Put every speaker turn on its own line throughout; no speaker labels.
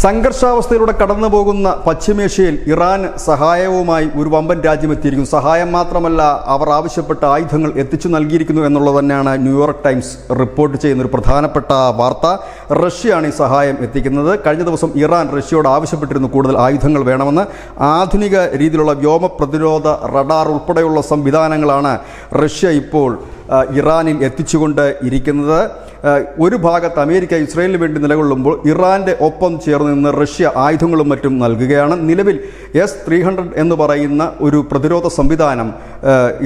സംഘർഷാവസ്ഥയിലൂടെ കടന്നു പോകുന്ന പശ്ചിമേഷ്യയിൽ ഇറാൻ സഹായവുമായി ഒരു വമ്പൻ രാജ്യം എത്തിയിരിക്കുന്നു. സഹായം മാത്രമല്ല, അവർ ആവശ്യപ്പെട്ട ആയുധങ്ങൾ എത്തിച്ചു നൽകിയിരിക്കുന്നു എന്നുള്ളത് തന്നെയാണ് ന്യൂയോർക്ക് ടൈംസ് റിപ്പോർട്ട് ചെയ്യുന്ന ഒരു പ്രധാനപ്പെട്ട വാർത്ത. റഷ്യയാണ് ഈ സഹായം എത്തിക്കുന്നത്. കഴിഞ്ഞ ദിവസം ഇറാൻ റഷ്യയോട് ആവശ്യപ്പെട്ടിരുന്നു കൂടുതൽ ആയുധങ്ങൾ വേണമെന്ന്. ആധുനിക രീതിയിലുള്ള വ്യോമ പ്രതിരോധ റഡാർ ഉൾപ്പെടെയുള്ള സംവിധാനങ്ങളാണ് റഷ്യ ഇപ്പോൾ ഇറാനിൽ എത്തിച്ചുകൊണ്ട് ഇരിക്കുന്നത്. ഒരു ഭാഗത്ത് അമേരിക്ക ഇസ്രയേലിന് വേണ്ടി നിലകൊള്ളുമ്പോൾ ഇറാൻ്റെ ഒപ്പം ചേർന്ന് നിന്ന് റഷ്യ ആയുധങ്ങളും മറ്റും നൽകുകയാണ്. നിലവിൽ S-300 എന്ന് പറയുന്ന ഒരു പ്രതിരോധ സംവിധാനം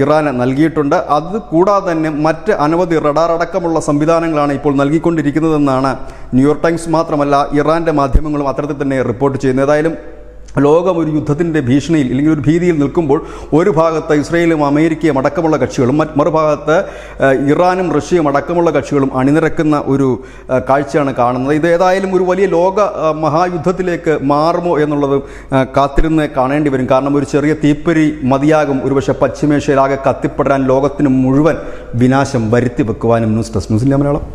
ഇറാന് നൽകിയിട്ടുണ്ട്. അത് കൂടാതെ തന്നെ മറ്റ് അനവധി റഡാർ അടക്കമുള്ള സംവിധാനങ്ങളാണ് ഇപ്പോൾ നൽകിക്കൊണ്ടിരിക്കുന്നതെന്നാണ് ന്യൂയോർക്ക് ടൈംസ് മാത്രമല്ല ഇറാൻ്റെ മാധ്യമങ്ങളും അത്തരത്തിൽ തന്നെ റിപ്പോർട്ട് ചെയ്യുന്നത്. ഏതായാലും ലോകം ഒരു യുദ്ധത്തിൻ്റെ ഭീഷണിയിൽ അല്ലെങ്കിൽ ഒരു ഭീതിയിൽ നിൽക്കുമ്പോൾ ഒരു ഭാഗത്ത് ഇസ്രയേലും അമേരിക്കയും അടക്കമുള്ള കക്ഷികളും മറുഭാഗത്ത് ഇറാനും റഷ്യയും അടക്കമുള്ള കക്ഷികളും അണിനിരക്കുന്ന ഒരു കാഴ്ചയാണ് കാണുന്നത്. ഇത് ഏതായാലും ഒരു വലിയ ലോക മഹായുദ്ധത്തിലേക്ക് മാറുമോ എന്നുള്ളത് കാത്തിരുന്ന് കാണേണ്ടി വരും. കാരണം ഒരു ചെറിയ തീപ്പൊരി മതിയാകും ഒരുപക്ഷെ പശ്ചിമേഷ്യയിലാകെ കത്തിപ്പെടാൻ, ലോകത്തിന് മുഴുവൻ വിനാശം വരുത്തി വെക്കുവാനും. News desk, news India Malayalam.